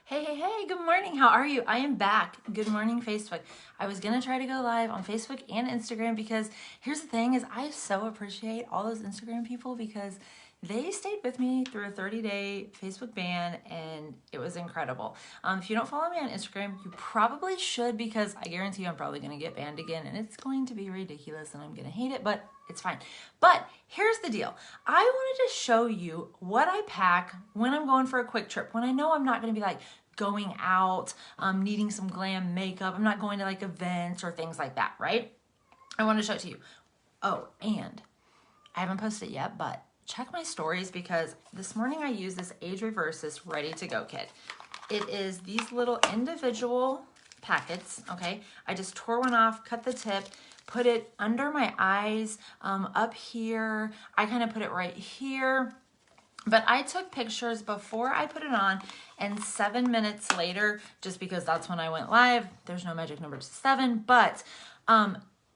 Hey, good morning. How are you? I am back. Good morning, Facebook. I was going to try to go live on Facebook and Instagram because here's the thing is I so appreciate all those Instagram people because they stayed with me through a 30-day Facebook ban and it was incredible. If you don't follow me on Instagram, you probably should because I guarantee you I'm probably going to get banned again and it's going to be ridiculous and I'm going to hate it, but it's fine. But here's the deal. I wanted to show you what I pack when I'm going for a quick trip, when I know I'm not going to be like going out, needing some glam makeup. I'm not going to like events or things like that, right? I want to show it to you. Oh, and I haven't posted it yet, but check my stories because this morning I used this Age Reverses Ready to Go kit. It is these little individual packets, okay? I just tore one off, cut the tip, put it under my eyes, up here. I kind of put it right here. But I took pictures before I put it on and 7 minutes later, just because that's when I went live. There's no magic number to 7, but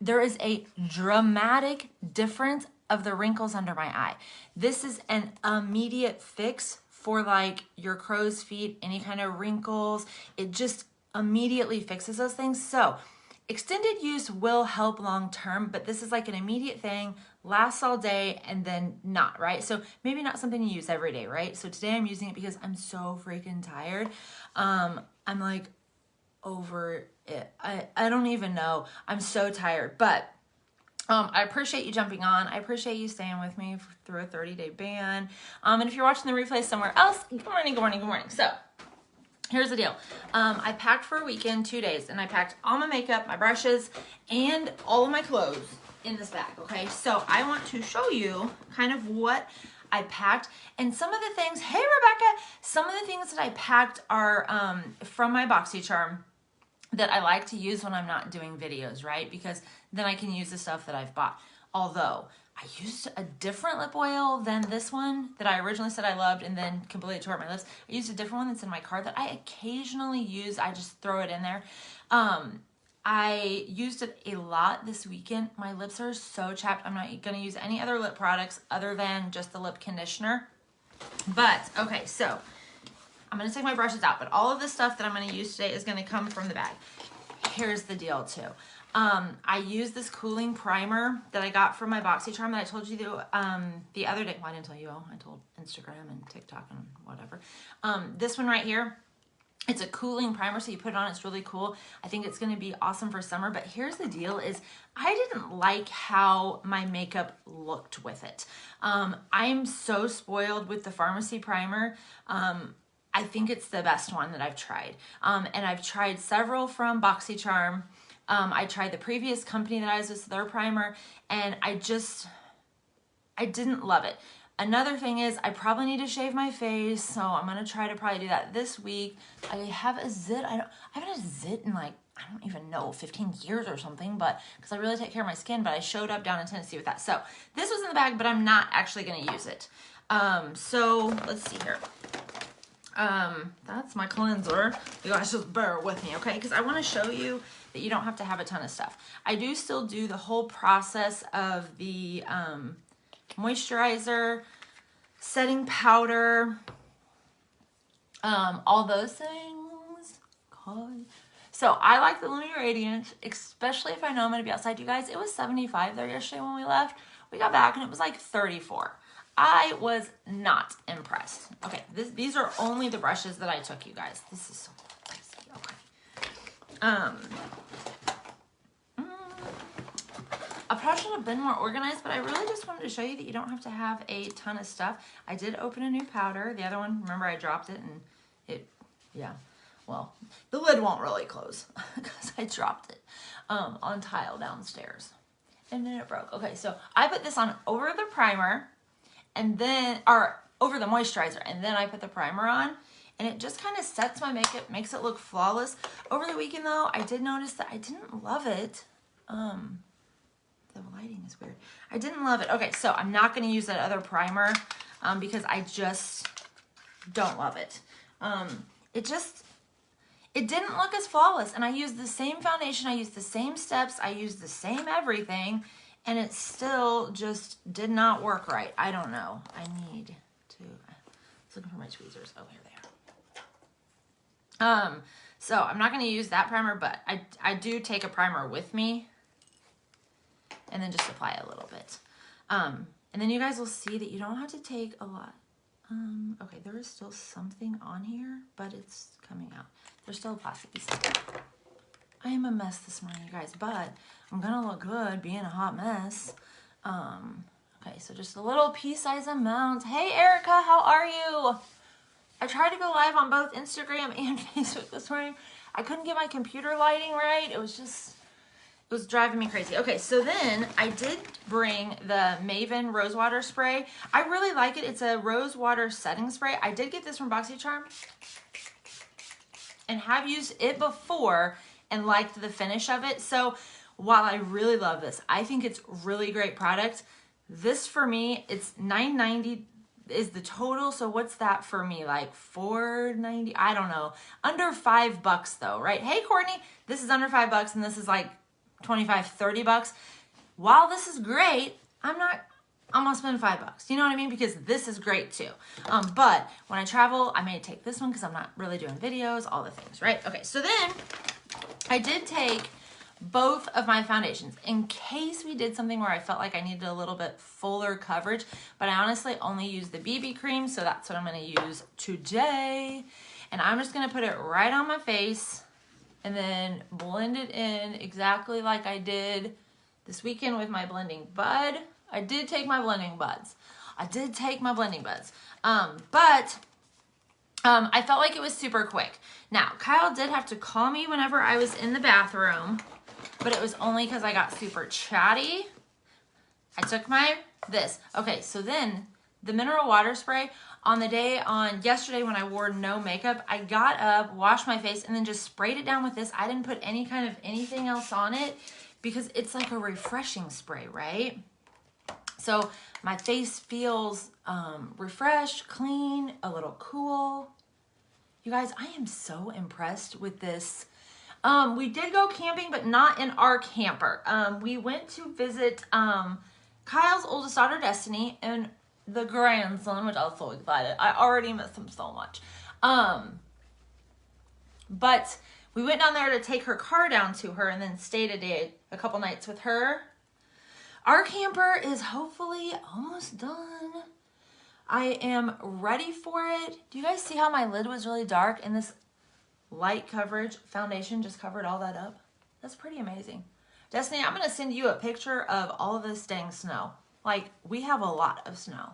there is a dramatic difference of the wrinkles under my eye. This is an immediate fix for like your crow's feet, any kind of wrinkles. It just immediately fixes those things. So extended use will help long term, but this is like an immediate thing, lasts all day and then not, right? So maybe not something you use every day, right? So today I'm using it because I'm so freaking tired. I'm like over it. I don't even know. I'm so tired, but I appreciate you jumping on. I appreciate you staying with me through a 30-day ban. And if you're watching the replay somewhere else, good morning. So here's the deal. I packed for a weekend, 2 days, and I packed all my makeup, my brushes, and all of my clothes in this bag, okay? So I want to show you kind of what I packed and some of the things, hey Rebecca, some of the things that I packed are from my BoxyCharm that I like to use when I'm not doing videos, right? Because then I can use the stuff that I've bought. Although I used a different lip oil than this one that I originally said I loved and then completely tore up my lips. I used a different one that's in my car that I occasionally use. I just throw it in there. I used it a lot this weekend. My lips are so chapped. I'm not going to use any other lip products other than just the lip conditioner. But, okay, so I'm going to take my brushes out, but all of the stuff that I'm going to use today is going to come from the bag. Here's the deal, too. I use this cooling primer that I got from my BoxyCharm that I told you the other day. Well, I didn't tell you. I told Instagram and TikTok and whatever. This one right here, it's a cooling primer, so you put it on. It's really cool. I think it's going to be awesome for summer. But here's the deal is I didn't like how my makeup looked with it. I'm so spoiled with the Pharmacy primer. I think it's the best one that I've tried. And I've tried several from BoxyCharm. I tried the previous company that I was with, their primer, and I didn't love it. Another thing is I probably need to shave my face, so I'm going to try to probably do that this week. I have a zit. I haven't had a zit in like, I don't even know, 15 years or something, but because I really take care of my skin, but I showed up down in Tennessee with that. So this was in the bag, but I'm not actually going to use it. So let's see here. That's my cleanser. You guys just bear with me, okay? Because I want to show you that you don't have to have a ton of stuff. I do still do the whole process of the moisturizer, setting powder, all those things. God. So I like the Lumi Radiance, especially if I know I'm going to be outside. You guys, it was 75 there yesterday when we left. We got back and it was like 34. I was not impressed. Okay, these are only the brushes that I took, you guys. This is so crazy. Okay. I probably should have been more organized, but I really just wanted to show you that you don't have to have a ton of stuff. I did open a new powder. The other one, remember I dropped it and yeah. Well, the lid won't really close because I dropped it on tile downstairs. And then it broke. Okay, so I put this on over the primer and then, or over the moisturizer, and then I put the primer on. And it just kind of sets my makeup, makes it look flawless. Over the weekend though, I did notice that I didn't love it. The lighting is weird. I didn't love it. Okay, so I'm not going to use that other primer because I just don't love it. It didn't look as flawless, and I used the same foundation, I used the same steps, I used the same everything, and it still just did not work right. I don't know. I was looking for my tweezers. Oh, here they are. So I'm not going to use that primer, but I do take a primer with me and then just apply a little bit. And then you guys will see that you don't have to take a lot. Okay, there is still something on here, but it's coming out. There's still a plastic piece. I am a mess this morning, you guys, but I'm gonna look good being a hot mess. Okay, so just a little pea-size amount. Hey, Erica, how are you? I tried to go live on both Instagram and Facebook this morning. I couldn't get my computer lighting right. It was driving me crazy. Okay, so then I did bring the Maven Rose Water Spray. I really like it. It's a rose water setting spray. I did get this from BoxyCharm and have used it before and liked the finish of it. So while I really love this, I think it's really great product. This for me, it's $9.90 is the total. So what's that for me? Like $4.90? I don't know. Under $5 though, right? Hey, Courtney, this is under $5 and this is like 25, 30 bucks. While this is great, I'm gonna spend $5. You know what I mean? Because this is great too. But when I travel, I may take this one because I'm not really doing videos, all the things, right? Okay, so then I did take both of my foundations in case we did something where I felt like I needed a little bit fuller coverage, but I honestly only use the BB cream, so that's what I'm gonna use today. And I'm just gonna put it right on my face and then blend it in exactly like I did this weekend with my blending bud. I did take my blending buds. I felt like it was super quick. Now, Kyle did have to call me whenever I was in the bathroom, but it was only because I got super chatty. I took this. Okay, so then the mineral water spray on yesterday when I wore no makeup, I got up, washed my face, and then just sprayed it down with this. I didn't put any kind of anything else on it because it's like a refreshing spray, right? So my face feels refreshed, clean, a little cool. You guys, I am so impressed with this. We did go camping, but not in our camper. We went to visit Kyle's oldest daughter, Destiny, and the grandson, which I was so excited. I already miss him so much. But we went down there to take her car down to her and then stayed a couple nights with her. Our camper is hopefully almost done. I am ready for it. Do you guys see how my lid was really dark and this light coverage foundation just covered all that up? That's pretty amazing. Destiny, I'm gonna send you a picture of all of this dang snow. Like, we have a lot of snow.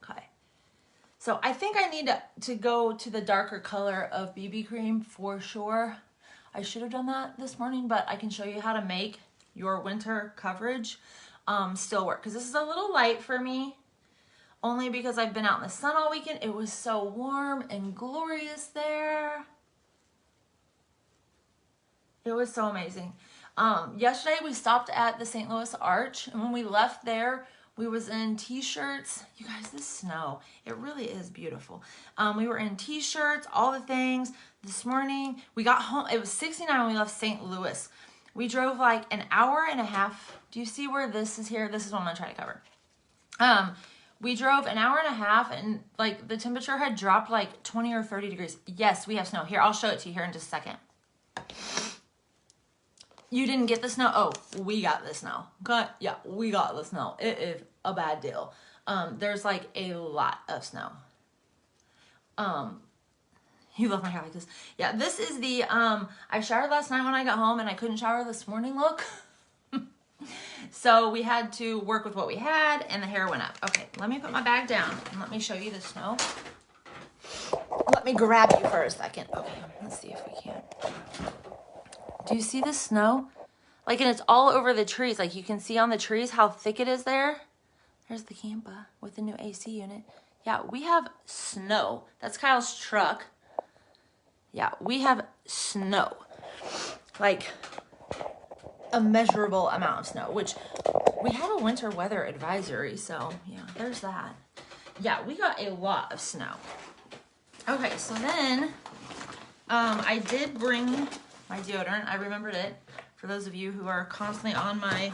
Okay. So I think I need to go to the darker color of BB cream for sure. I should have done that this morning, but I can show you how to make your winter coverage still work. Because this is a little light for me, only because I've been out in the sun all weekend. It was so warm and glorious there. It was so amazing. Yesterday we stopped at the St. Louis Arch, and when we left there, we was in t-shirts. You guys, this snow, it really is beautiful. We were in t-shirts, all the things. This morning, we got home. It was 69 when we left St. Louis. We drove like an hour and a half. Do you see where this is here? This is what I'm gonna try to cover. We drove an hour and a half, and like the temperature had dropped like 20 or 30 degrees. Yes, we have snow. Here, I'll show it to you here in just a second. You didn't get the snow? Oh, we got the snow. Okay, yeah, we got the snow. It is a bad deal. There's like a lot of snow. You love my hair like this. Yeah, this is the, I showered last night when I got home and I couldn't shower this morning look. So we had to work with what we had and the hair went up. Okay, let me put my bag down and let me show you the snow. Let me grab you for a second. Okay, let's see if we can. Do you see the snow? Like, and it's all over the trees. Like, you can see on the trees how thick it is there. There's the camper with the new AC unit. Yeah, we have snow. That's Kyle's truck. Yeah, we have snow. Like, a measurable amount of snow, which we have a winter weather advisory, so yeah, there's that. Yeah, we got a lot of snow. Okay, so then I did bring my deodorant. I remembered it. For those of you who are constantly on my,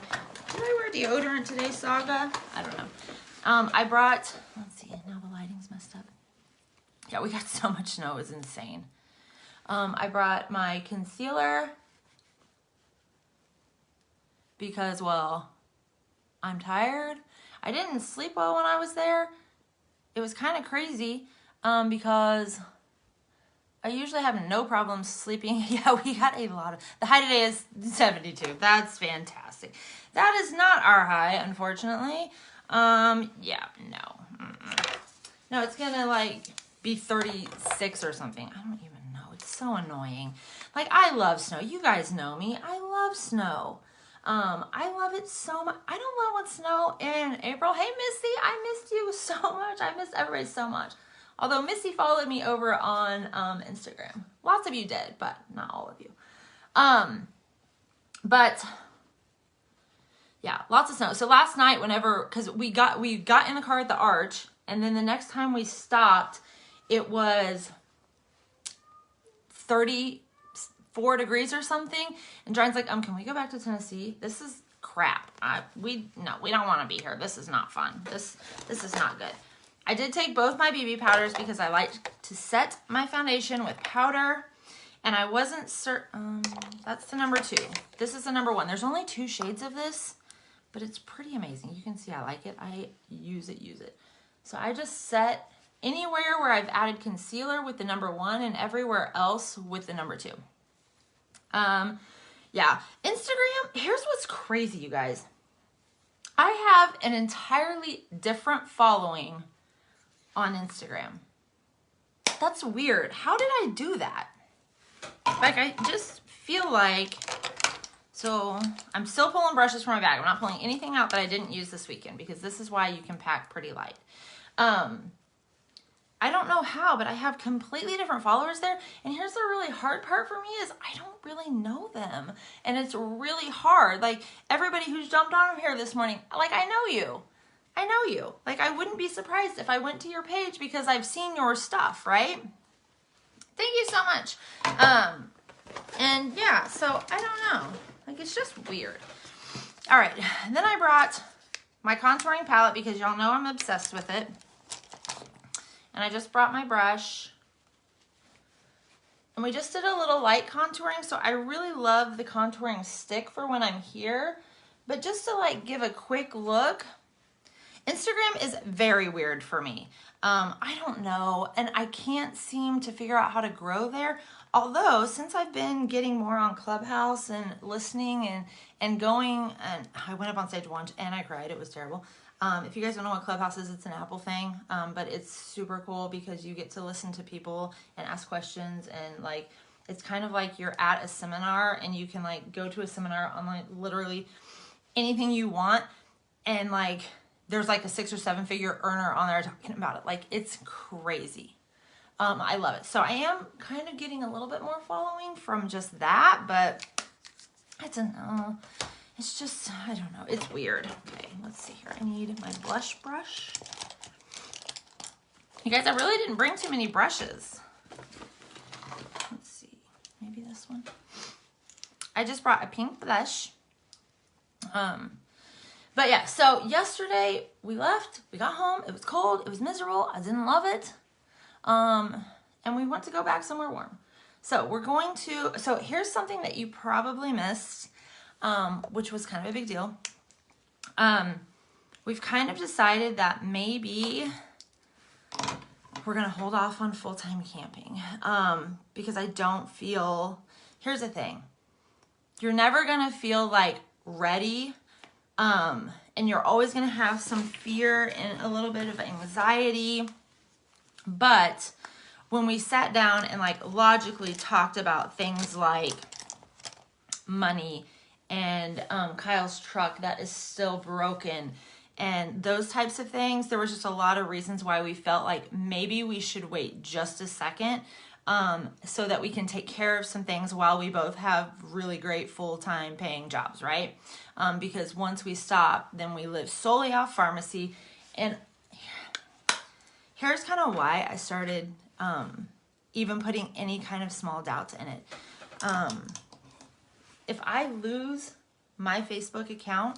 did I wear deodorant today saga? I don't know. I brought, let's see, now the lighting's messed up. Yeah, we got so much snow, it's insane. I brought my concealer because, well, I'm tired. I didn't sleep well when I was there. It was kind of crazy because I usually have no problems sleeping. Yeah, we got a lot of, the high today is 72. That's fantastic. That is not our high, unfortunately. Yeah, no. No, it's gonna like be 36 or something. I don't even know. It's so annoying. Like, I love snow. You guys know me. I love snow. I love it so much. I don't love when snow in April. Hey, Missy, I missed you so much. I missed everybody so much. Although Missy followed me over on Instagram. Lots of you did, but not all of you. But yeah, lots of snow. So last night, whenever, because we got in the car at the Arch, and then the next time we stopped, it was 34 degrees or something. And John's like, can we go back to Tennessee? This is crap. We don't want to be here. This is not fun. This is not good. I did take both my BB powders because I like to set my foundation with powder. And I wasn't certain, that's the number 2. This is the number 1. There's only 2 shades of this, but it's pretty amazing. You can see I like it. I use it. So I just set anywhere where I've added concealer with the number 1 and everywhere else with the number 2. Yeah, Instagram, here's what's crazy, you guys. I have an entirely different following on Instagram. That's weird. How did I do that? Like, I just feel like, so I'm still pulling brushes from my bag. I'm not pulling anything out that I didn't use this weekend because this is why you can pack pretty light. I don't know how, but I have completely different followers there. And here's the really hard part for me is I don't really know them. And it's really hard. Like, everybody who's jumped on here this morning, like, I know you. I know you. Like, I wouldn't be surprised if I went to your page because I've seen your stuff, right? Thank you so much. And yeah, so I don't know. Like, it's just weird. All right. And then I brought my contouring palette because y'all know I'm obsessed with it. And I just brought my brush. And we just did a little light contouring. So I really love the contouring stick for when I'm here. But just to like give a quick look, Instagram is very weird for me. I don't know. And I can't seem to figure out how to grow there. Although, since I've been getting more on Clubhouse and listening and going, and I went up on stage once and I cried. It was terrible. If you guys don't know what Clubhouse is, it's an Apple thing, but it's super cool because you get to listen to people and ask questions, and like it's kind of like you're at a seminar and you can like go to a seminar on like literally anything you want, and like there's like a 6 or 7 figure earner on there talking about it. Like, it's crazy. I love it. So I am kind of getting a little bit more following from just that, but I don't know. It's just, I don't know. It's weird. Okay, let's see here. I need my blush brush. You guys, I really didn't bring too many brushes. Let's see. Maybe this one. I just brought a pink blush. But yeah, so yesterday we left. We got home. It was cold. It was miserable. I didn't love it. And we want to go back somewhere warm. So we're going to, so here's something that you probably missed. Which was kind of a big deal. We've kind of decided that maybe we're going to hold off on full-time camping. Because I don't feel, here's the thing. You're never going to feel like ready. And you're always going to have some fear and a little bit of anxiety. But when we sat down and like logically talked about things like money and Kyle's truck that is still broken and those types of things, there was just a lot of reasons why we felt like maybe we should wait just a second so that we can take care of some things while we both have really great full-time paying jobs, right? Because once we stop, then we live solely off pharmacy. And here's kind of why I started even putting any kind of small doubts in it. If I lose my Facebook account,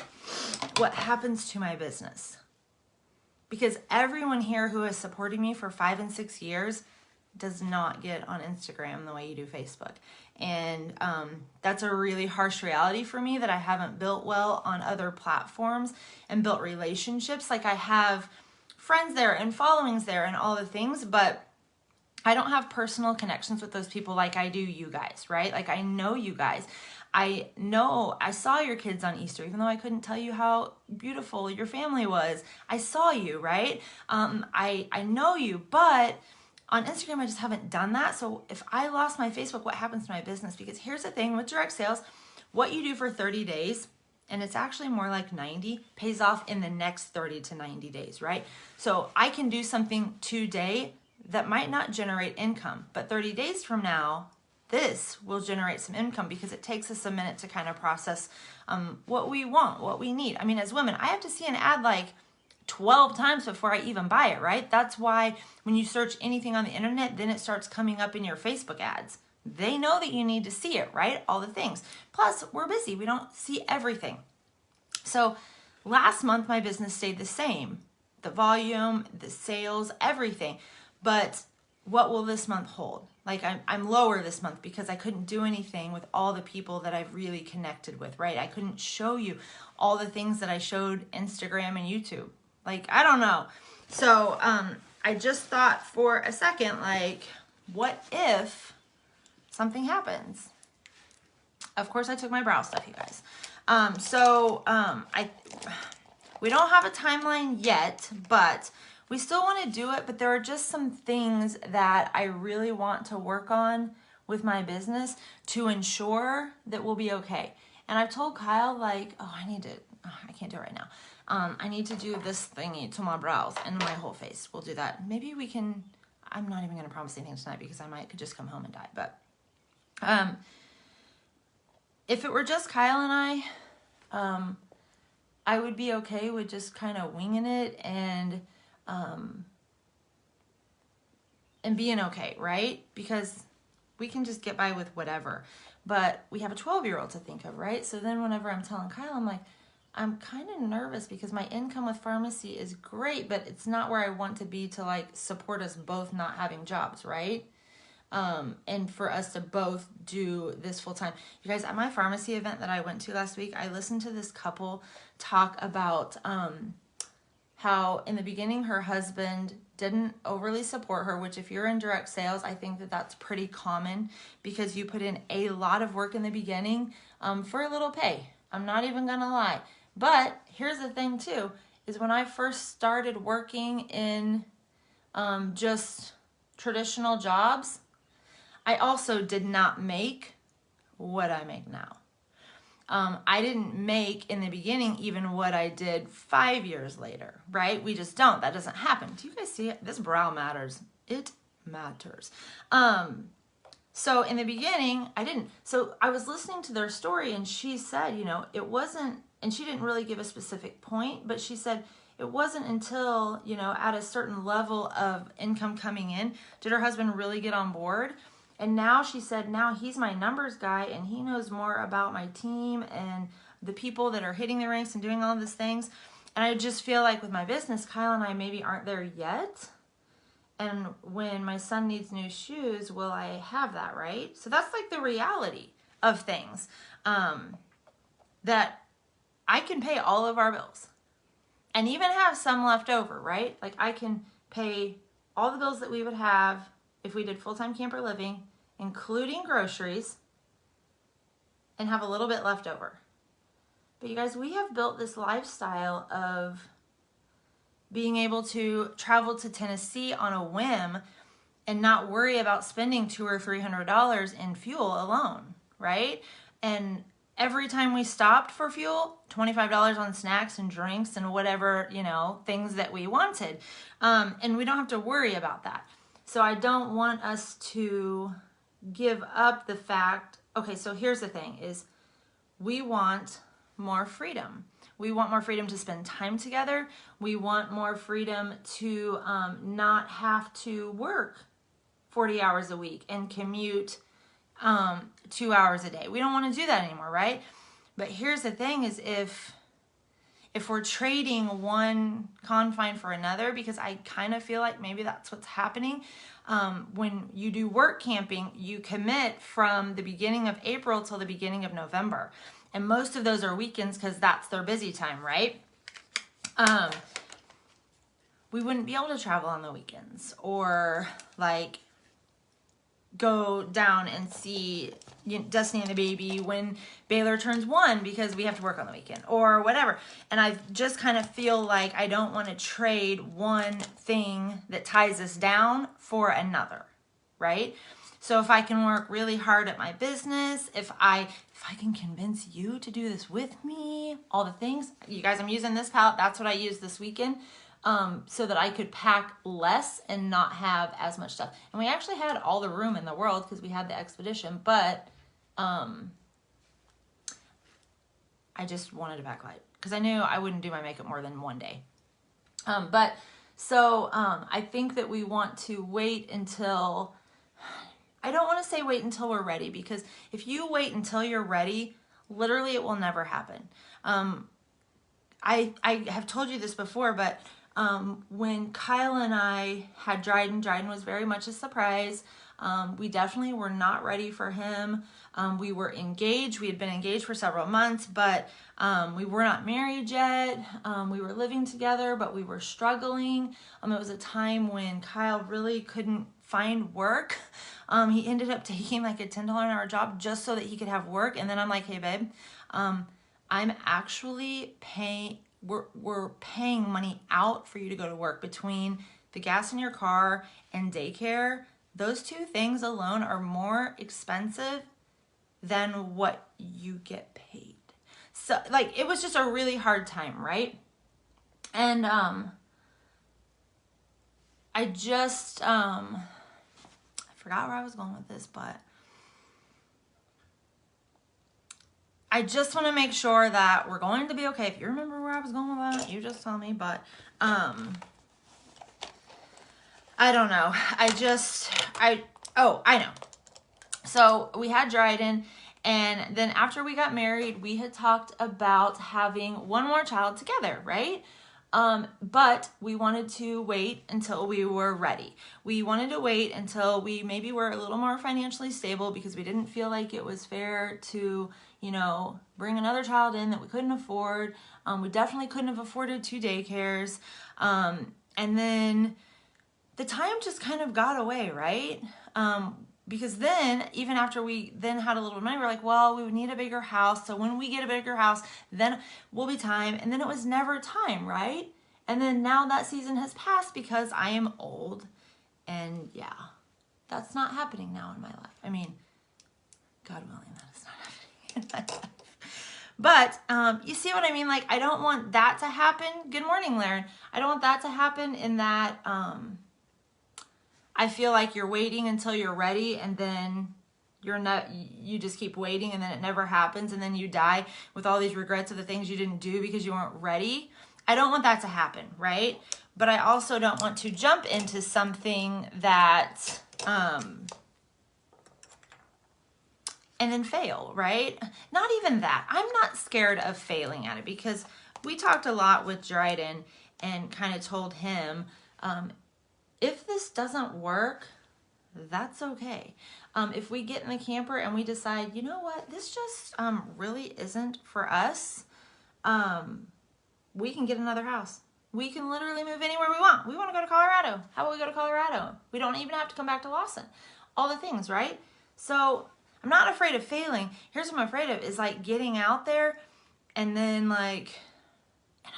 what happens to my business? Because everyone here who has supported me for 5 and 6 years, does not get on Instagram the way you do Facebook. And that's a really harsh reality for me, that I haven't built well on other platforms and built relationships. Like, I have friends there and followings there and all the things, but I don't have personal connections with those people like I do you guys, right? Like, I know you guys. I know I saw your kids on Easter, even though I couldn't tell you how beautiful your family was. I saw you, right? I know you, but on Instagram, I just haven't done that. So if I lost my Facebook, what happens to my business? Because here's the thing with direct sales, what you do for 30 days, and it's actually more like 90, pays off in the next 30 to 90 days, right? So I can do something today that might not generate income, but 30 days from now, this will generate some income, because it takes us a minute to kind of process what we want, what we need. I mean, as women, I have to see an ad like 12 times before I even buy it, right? That's why when you search anything on the internet, then it starts coming up in your Facebook ads. They know that you need to see it, right? All the things. Plus, we're busy. We don't see everything. So last month, my business stayed the same. The volume, the sales, everything. But what will this month hold? Like, I'm lower this month because I couldn't do anything with all the people that I've really connected with, right? I couldn't show you all the things that I showed Instagram and YouTube. Like, I don't know. So I just thought for a second, like, what if something happens? Of course, I took my brow stuff, you guys. We don't have a timeline yet, but we still want to do it. But there are just some things that I really want to work on with my business to ensure that we'll be okay. And I've told Kyle, like, I can't do it right now. I need to do this thingy to my brows and my whole face. We'll do that. Maybe we can, I'm not even going to promise anything tonight because I could just come home and die. But if it were just Kyle and I would be okay with just kind of winging it and being okay, right? Because we can just get by with whatever. But we have a 12-year-old to think of, right? So then whenever I'm telling Kyle, I'm like, I'm kind of nervous because my income with pharmacy is great, but it's not where I want to be to, like, support us both not having jobs, right? And for us to both do this full time. You guys, at my pharmacy event that I went to last week, I listened to this couple talk about how in the beginning her husband didn't overly support her, which if you're in direct sales, I think that that's pretty common because you put in a lot of work in the beginning for a little pay. I'm not even gonna lie. But here's the thing too, is when I first started working in just traditional jobs, I also did not make what I make now. I didn't make in the beginning even what I did 5 years later, right? We just don't. That doesn't happen. Do you guys see it? This brow matters. It matters. So in the beginning, I didn't. So I was listening to their story and she said, it wasn't, and she didn't really give a specific point, but she said it wasn't until, at a certain level of income coming in, did her husband really get on board. And now she said, now he's my numbers guy and he knows more about my team and the people that are hitting the ranks and doing all these things. And I just feel like with my business, Kyle and I maybe aren't there yet. And when my son needs new shoes, will I have that, right? So that's like the reality of things, that I can pay all of our bills and even have some left over, right? Like I can pay all the bills that we would have if we did full-time camper living, including groceries, and have a little bit left over. But you guys, we have built this lifestyle of being able to travel to Tennessee on a whim and not worry about spending $200 or $300 in fuel alone, right? And every time we stopped for fuel, $25 on snacks and drinks and whatever, things that we wanted. And we don't have to worry about that. So I don't want us to give up the fact, okay, so here's the thing is we want more freedom. We want more freedom to spend time together. We want more freedom to not have to work 40 hours a week and commute 2 hours a day. We don't want to do that anymore, right? But here's the thing is if if we're trading one confine for another, because I kind of feel like maybe that's what's happening. When you do work camping, you commit from the beginning of April till the beginning of November. And most of those are weekends because that's their busy time, right? We wouldn't be able to travel on the weekends or like go down and see Destiny and the baby when Baylor turns 1 because we have to work on the weekend or whatever. And I just kind of feel like I don't want to trade one thing that ties us down for another, right? So if I can work really hard at my business, if I can convince you to do this with me, all the things. You guys, I'm using this palette. That's what I used this weekend. So that I could pack less and not have as much stuff. And we actually had all the room in the world because we had the expedition, but I just wanted to pack light because I knew I wouldn't do my makeup more than one day. I think that we want to wait until, I don't want to say wait until we're ready, because if you wait until you're ready, literally it will never happen. I have told you this before, but when Kyle and I had Dryden was very much a surprise. We definitely were not ready for him. We were engaged. We had been engaged for several months, but we were not married yet. We were living together, but we were struggling. It was a time when Kyle really couldn't find work. He ended up taking like a $10 an hour job just so that he could have work. And then I'm like, hey, babe, I'm actually paying... We're paying money out for you to go to work. Between the gas in your car and daycare, those two things alone are more expensive than what you get paid. So like, it was just a really hard time, right? And I just I forgot where I was going with this, but I just want to make sure that we're going to be okay. If you remember where I was going with that, you just tell me. But I don't know. I know. So we had Dryden, and then after we got married, we had talked about having one more child together, right? But we wanted to wait until we were ready. We wanted to wait until we maybe were a little more financially stable, because we didn't feel like it was fair to, bring another child in that we couldn't afford. We definitely couldn't have afforded 2 daycares. And then the time just kind of got away, right? Because then, even after we then had a little bit of money, we're like, well, we would need a bigger house. So when we get a bigger house, then will be time. And then it was never time, right? And then now that season has passed because I am old. And yeah, that's not happening now in my life. I mean, God willing, that is not happening in my life. But you see what I mean? Like, I don't want that to happen. Good morning, Laren. I don't want that to happen in that... I feel like you're waiting until you're ready, and then you just keep waiting, and then it never happens, and then you die with all these regrets of the things you didn't do because you weren't ready. I don't want that to happen, right? But I also don't want to jump into something that and then fail, right? Not even that. I'm not scared of failing at it, because we talked a lot with Dryden and kind of told him, if this doesn't work, that's okay. If we get in the camper and we decide, you know what, this just really isn't for us, we can get another house. We can literally move anywhere we want. We want to go to Colorado. How about we go to Colorado? We don't even have to come back to Lawson. All the things, right? So I'm not afraid of failing. Here's what I'm afraid of, is like getting out there and then like...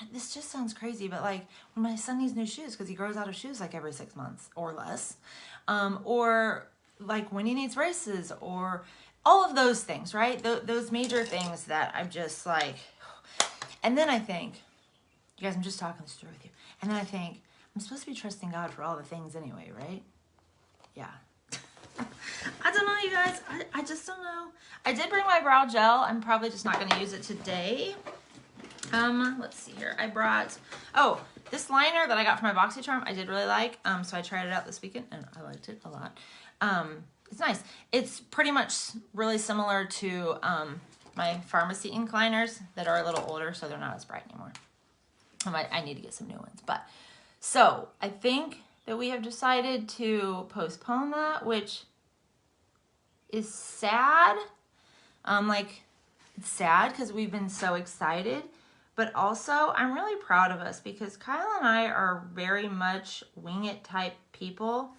And this just sounds crazy, but like when my son needs new shoes because he grows out of shoes like every 6 months or less, or like when he needs braces, or all of those things, right? Those major things that I'm just like, and then I think, you guys, I'm just talking this through with you. And then I think, I'm supposed to be trusting God for all the things anyway, right? Yeah. I don't know, you guys. I just don't know. I did bring my brow gel. I'm probably just not going to use it today. Let's see here. I brought, this liner that I got from my BoxyCharm, I did really like. So I tried it out this weekend and I liked it a lot. It's nice. It's pretty much really similar to, my pharmacy ink liners that are a little older, so they're not as bright anymore. I need to get some new ones. But so I think that we have decided to postpone that, which is sad. It's sad because we've been so excited, but also I'm really proud of us because Kyle and I are very much wing it type people.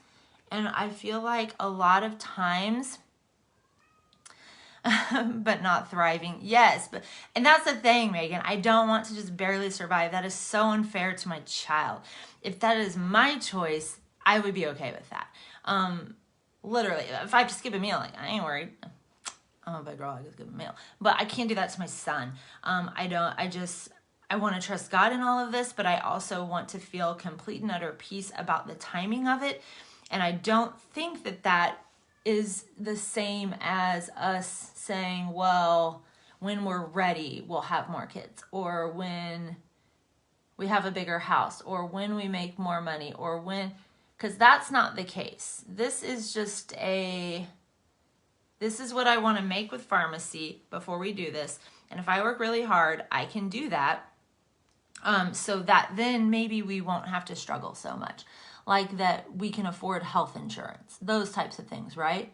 And I feel like a lot of times, but not thriving. Yes, and that's the thing, Megan. I don't want to just barely survive. That is so unfair to my child. If that is my choice, I would be okay with that. Literally, if I have to skip a meal, like, I ain't worried. I'm a big girl, I can skip a meal. But I can't do that to my son. I want to trust God in all of this, but I also want to feel complete and utter peace about the timing of it. And I don't think that that is the same as us saying, well, when we're ready, we'll have more kids, or when we have a bigger house, or when we make more money, or when, because that's not the case. This is just this is what I want to make with pharmacy before we do this. And if I work really hard, I can do that. So that then maybe we won't have to struggle so much. Like that we can afford health insurance, those types of things, right?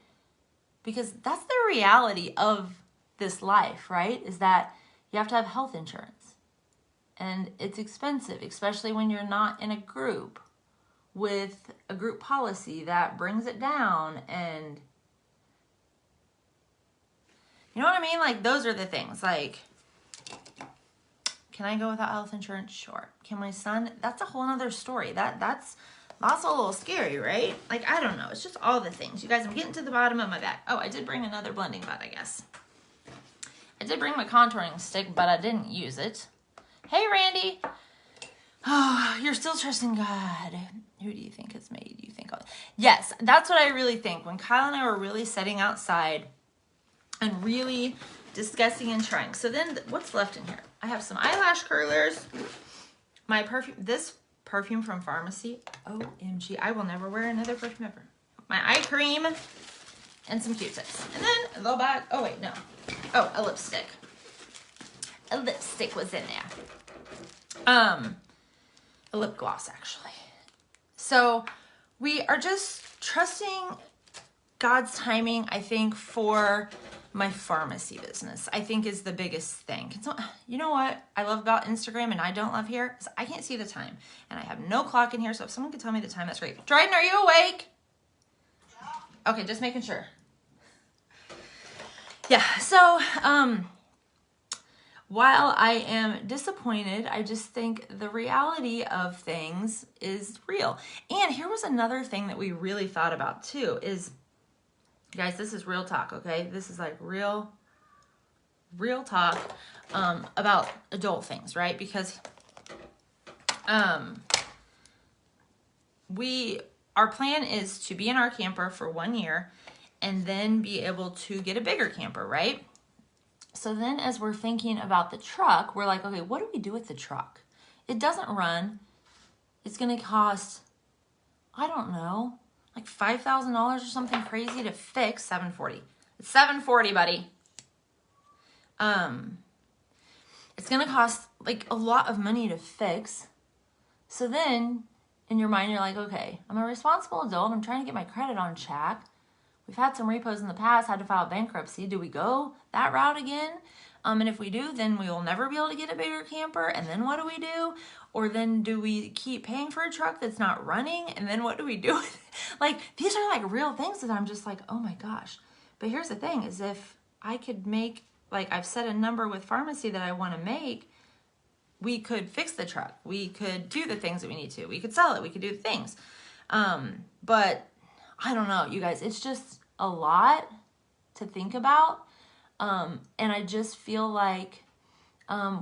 Because that's the reality of this life, right? Is that you have to have health insurance. And it's expensive, especially when you're not in a group with a group policy that brings it down. And you know what I mean? Like, those are the things. Like, can I go without health insurance? Sure. Can my son? That's a whole other story. That's a little scary, right? Like, I don't know. It's just all the things. You guys, I'm getting to the bottom of my bag. Oh, I did bring another blending bud, I guess. I did bring my contouring stick, but I didn't use it. Hey, Randy. Oh, you're still trusting God. Who do you think has made you think? Yes, that's what I really think. When Kyle and I were really sitting outside and really discussing and trying. So then what's left in here? I have some eyelash curlers. My perfume, this perfume from pharmacy. OMG, I will never wear another perfume ever. My eye cream and some Q-tips. And then a little bag. Oh, wait, no. Oh, a lipstick. A lipstick was in there. A lip gloss, actually. So we are just trusting God's timing, I think, for my pharmacy business, I think, is the biggest thing. You know what I love about Instagram and I don't love here is I can't see the time. And I have no clock in here, so if someone could tell me the time, that's great. Dryden, are you awake? Yeah. Okay, just making sure. Yeah, so while I am disappointed, I just think the reality of things is real. And here was another thing that we really thought about too is, guys, this is real talk, okay? This is like real talk about adult things, right? Because our plan is to be in our camper for 1 year and then be able to get a bigger camper, right? So then as we're thinking about the truck, we're like, okay, what do we do with the truck? It doesn't run. It's going to cost, I don't know, like $5,000 or something crazy to fix. $740. It's $740, buddy. It's going to cost like a lot of money to fix. So then in your mind, you're like, okay, I'm a responsible adult. I'm trying to get my credit on track. We've had some repos in the past, had to file bankruptcy. Do we go that route again? And if we do, then we will never be able to get a bigger camper. And then what do we do? Or then do we keep paying for a truck that's not running? And then what do we do? Like, these are like real things that I'm just like, oh my gosh. But here's the thing is if I could make, like I've set a number with pharmacy that I want to make, we could fix the truck. We could do the things that we need to. We could sell it. We could do the things. But I don't know, you guys, it's just a lot to think about. And I just feel like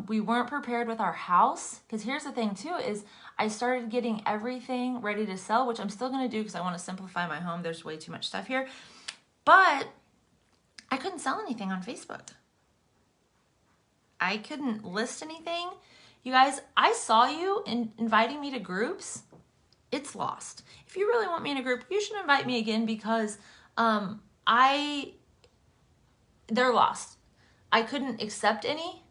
we weren't prepared with our house. Because here's the thing too, is I started getting everything ready to sell, which I'm still going to do because I want to simplify my home. There's way too much stuff here. But I couldn't sell anything on Facebook. I couldn't list anything. You guys, I saw you inviting me to groups. It's lost. If you really want me in a group, you should invite me again because they're lost. I couldn't accept any.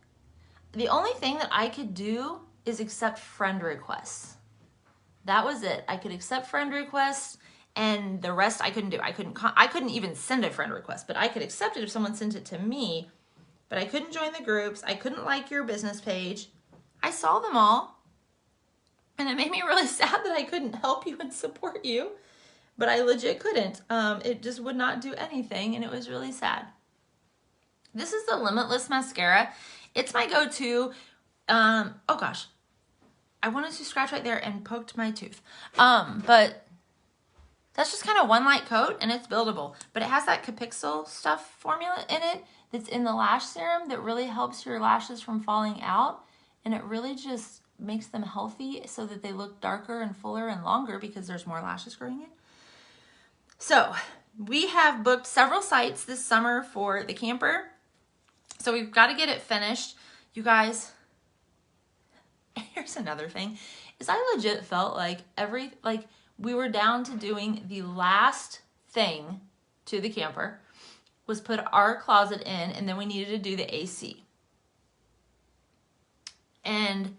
The only thing that I could do is accept friend requests. That was it. I could accept friend requests, and the rest I couldn't do. I couldn't even send a friend request, but I could accept it if someone sent it to me, but I couldn't join the groups. I couldn't like your business page. I saw them all, and it made me really sad that I couldn't help you and support you, but I legit couldn't. It just would not do anything, and it was really sad. This is the Limitless Mascara. It's my go-to. Oh gosh, I wanted to scratch right there and poked my tooth. But that's just kind of one light coat, and it's buildable. But it has that Capixyl stuff formula in it that's in the lash serum that really helps your lashes from falling out. And it really just makes them healthy so that they look darker and fuller and longer because there's more lashes growing in. So we have booked several sites this summer for the camper. So we've got to get it finished. You guys, here's another thing, is I legit felt like we were down to doing the last thing to the camper was put our closet in, and then we needed to do the AC. And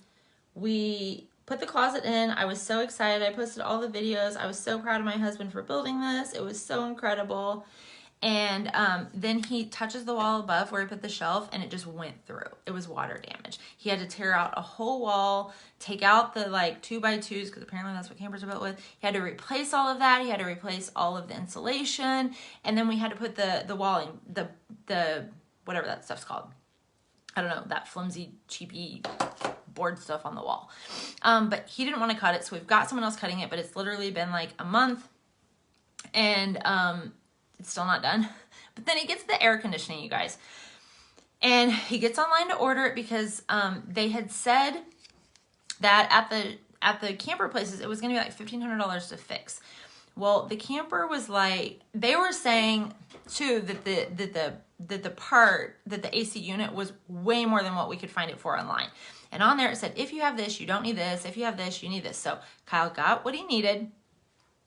we put the closet in. I was so excited. I posted all the videos. I was so proud of my husband for building this. It was so incredible. And then he touches the wall above where he put the shelf, and it just went through. It was water damage. He had to tear out a whole wall, take out the 2x2s, because apparently that's what campers are built with. He had to replace all of that. He had to replace all of the insulation, and then we had to put the walling, the whatever that stuff's called. I don't know, that flimsy, cheapy board stuff on the wall. But he didn't want to cut it, so we've got someone else cutting it, but it's literally been like a month, and it's still not done. But then he gets the air conditioning, you guys. And he gets online to order it because they had said that at the camper places, it was going to be like $1,500 to fix. Well, the camper was like, they were saying too that the AC unit was way more than what we could find it for online. And on there it said, if you have this, you don't need this. If you have this, you need this. So Kyle got what he needed,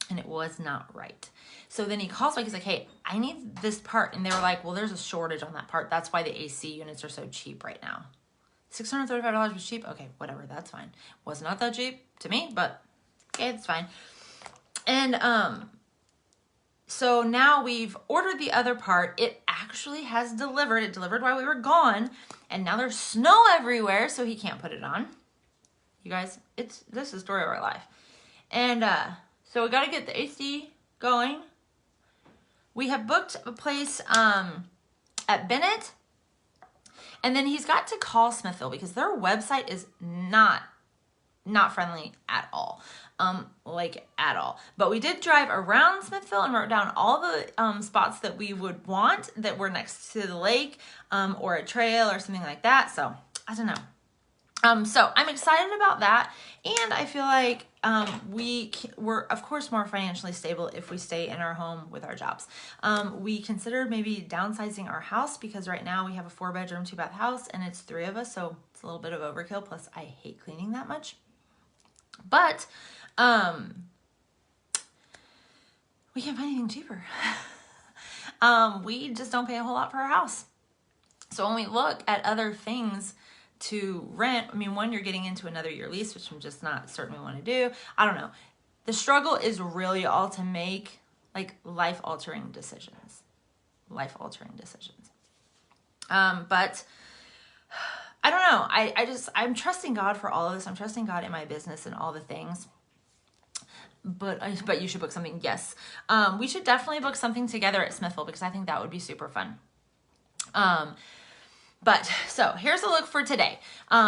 and it was not right. So then he calls back, he's like, hey, I need this part. And they were like, well, there's a shortage on that part. That's why the AC units are so cheap right now. $635 was cheap? Okay, whatever, that's fine. Was not that cheap to me, but okay, it's fine. And so now we've ordered the other part. It actually has delivered. It delivered while we were gone. And now there's snow everywhere, so he can't put it on. You guys, this is the story of our life. And so we got to get the AC going. We have booked a place at Bennett, and then he's got to call Smithville because their website is not friendly at all, at all. But we did drive around Smithville and wrote down all the spots that we would want that were next to the lake or a trail or something like that. So I don't know. So I'm excited about that, and I feel like we're of course more financially stable if we stay in our home with our jobs. We considered maybe downsizing our house because right now we have a 4-bedroom, 2-bath house, and it's 3 of us, so it's a little bit of overkill. Plus, I hate cleaning that much. But we can't find anything cheaper. We just don't pay a whole lot for our house. So when we look at other things to rent, I mean, one, you're getting into another year lease, which I'm just not certain we want to do. I don't know. The struggle is really all to make life-altering decisions. Life-altering decisions. But I don't know. I'm trusting God for all of this. I'm trusting God in my business and all the things. But you should book something. Yes. We should definitely book something together at Smithville because I think that would be super fun. But so here's a look for today.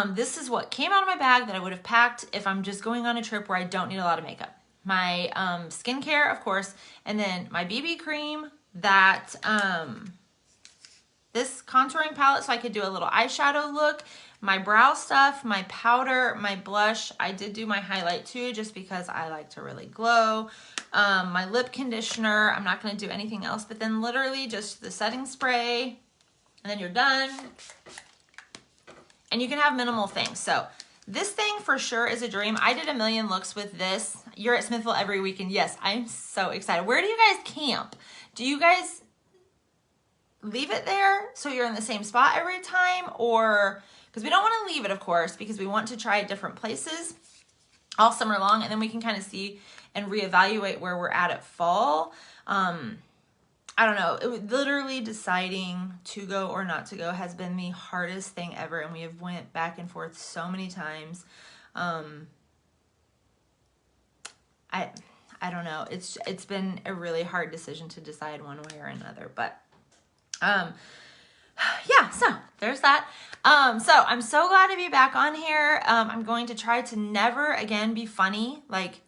This is what came out of my bag that I would have packed if I'm just going on a trip where I don't need a lot of makeup. My skincare, of course, and then my BB cream, that this contouring palette so I could do a little eyeshadow look, my brow stuff, my powder, my blush. I did do my highlight too just because I like to really glow. My lip conditioner. I'm not going to do anything else, but then literally just the setting spray. And then you're done. And you can have minimal things. So this thing for sure is a dream. I did a million looks with this. You're at Smithville every weekend. Yes, I'm so excited. Where do you guys camp? Do you guys leave it there so you're in the same spot every time? Or, because because we don't want to leave it, of course, because we want to try different places all summer long, and then we can kind of see and reevaluate where we're at fall. I don't know. It was literally deciding to go or not to go has been the hardest thing ever, and we have went back and forth so many times. I don't know. It's been a really hard decision to decide one way or another, but yeah, so there's that. So I'm so glad to be back on here. I'm going to try to never again be funny, like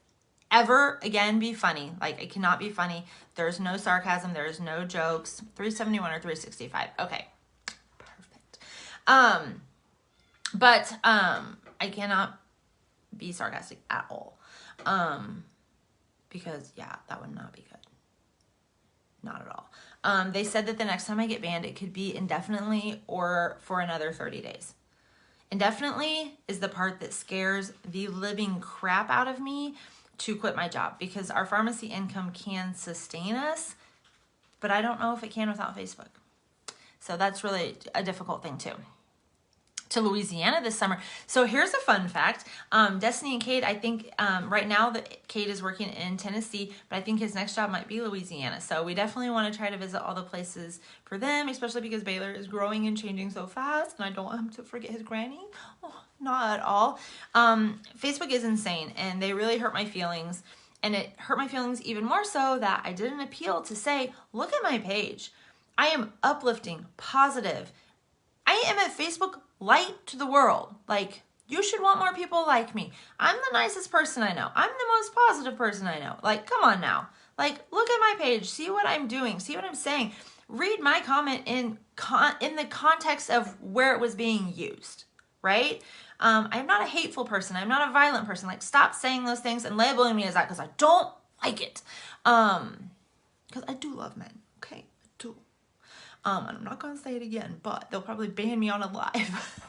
ever again be funny. Like, it cannot be funny. There's no sarcasm. There's no jokes. 371 or 365. Okay, perfect. But I cannot be sarcastic at all. Because yeah, that would not be good. Not at all. They said that the next time I get banned, it could be indefinitely or for another 30 days. Indefinitely is the part that scares the living crap out of me to quit my job, because our pharmacy income can sustain us, but I don't know if it can without Facebook. So that's really a difficult thing too. To Louisiana this summer. So here's a fun fact. Destiny and Cade, I think right now that Cade is working in Tennessee, but I think his next job might be Louisiana. So we definitely want to try to visit all the places for them, especially because Baylor is growing and changing so fast, and I don't want him to forget his granny. Oh, not at all. Facebook is insane, and they really hurt my feelings. And it hurt my feelings even more so that I did an appeal to say, look at my page. I am uplifting, positive. I am a Facebook light to the world. Like, you should want more people like me. I'm the nicest person I know. I'm the most positive person I know. Like, come on now. Like, look at my page. See what I'm doing. See what I'm saying. Read my comment in the context of where it was being used, right? I'm not a hateful person. I'm not a violent person. Like, stop saying those things and labeling me as that, because I don't like it. Because I do love men. Okay, I do. And I'm not going to say it again, but they'll probably ban me on a live.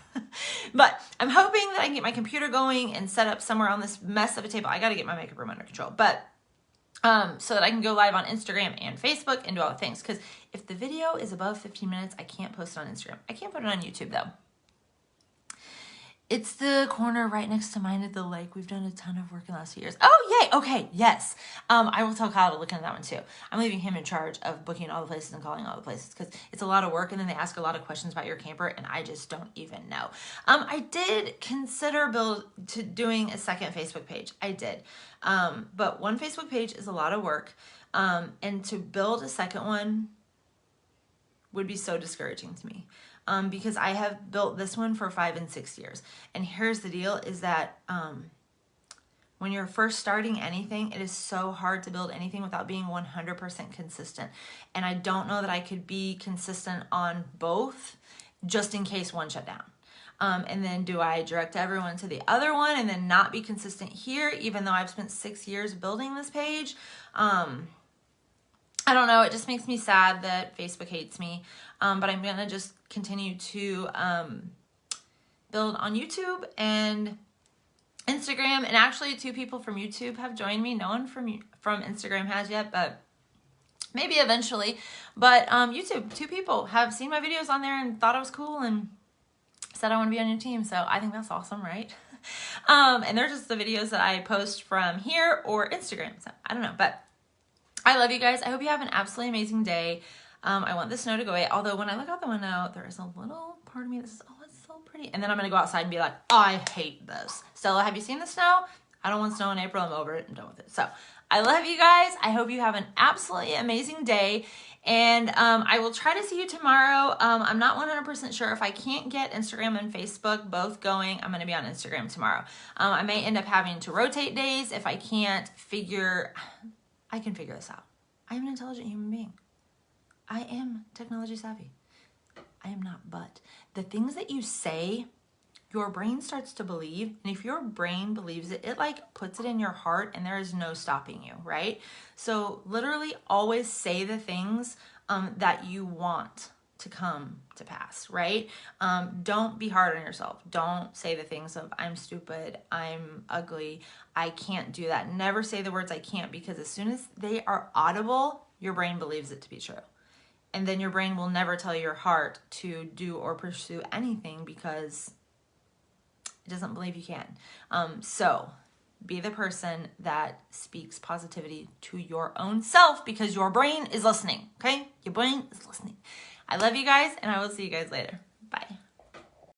But I'm hoping that I can get my computer going and set up somewhere on this mess of a table. I got to get my makeup room under control. But so that I can go live on Instagram and Facebook and do all the things. Because if the video is above 15 minutes, I can't post it on Instagram. I can't put it on YouTube, though. It's the corner right next to mine at the lake. We've done a ton of work in the last few years. Oh, yay. Okay, yes. I will tell Kyle to look into that one too. I'm leaving him in charge of booking all the places and calling all the places, because it's a lot of work, and then they ask a lot of questions about your camper, and I just don't even know. I did consider doing a second Facebook page. I did. But one Facebook page is a lot of work. And to build a second one would be so discouraging to me. Because I have built this one for 5 and 6 years. And here's the deal is that when you're first starting anything, it is so hard to build anything without being 100% consistent. And I don't know that I could be consistent on both just in case one shut down. And then do I direct everyone to the other one and then not be consistent here, even though I've spent 6 years building this page? I don't know. It just makes me sad that Facebook hates me. But I'm going to just continue to build on YouTube and Instagram. And actually 2 people from YouTube have joined me. No one from Instagram has yet, but maybe eventually. But YouTube, 2 people have seen my videos on there and thought it was cool and said I want to be on your team. So I think that's awesome, right? And they're just the videos that I post from here or Instagram. So I don't know, but I love you guys. I hope you have an absolutely amazing day. I want the snow to go away. Although when I look out the window, there is a little part of me that says, oh, it's so pretty. And then I'm going to go outside and be like, I hate this. Stella, have you seen the snow? I don't want snow in April. I'm over it. I'm done with it. So I love you guys. I hope you have an absolutely amazing day. And I will try to see you tomorrow. I'm not 100% sure. If I can't get Instagram and Facebook both going, I'm going to be on Instagram tomorrow. I may end up having to rotate days if I can't figure... I can figure this out. I am an intelligent human being. I am technology savvy. I am not, but the things that you say, your brain starts to believe, and if your brain believes it, it like puts it in your heart and there is no stopping you, right? So literally always say the things that you want to come to pass, right? Don't be hard on yourself. Don't say the things of I'm stupid, I'm ugly, I can't do that. Never say the words I can't, because as soon as they are audible, your brain believes it to be true. And then your brain will never tell your heart to do or pursue anything because doesn't believe you can. So be the person that speaks positivity to your own self, because your brain is listening, okay? Your brain is listening. I love you guys, and I will see you guys later.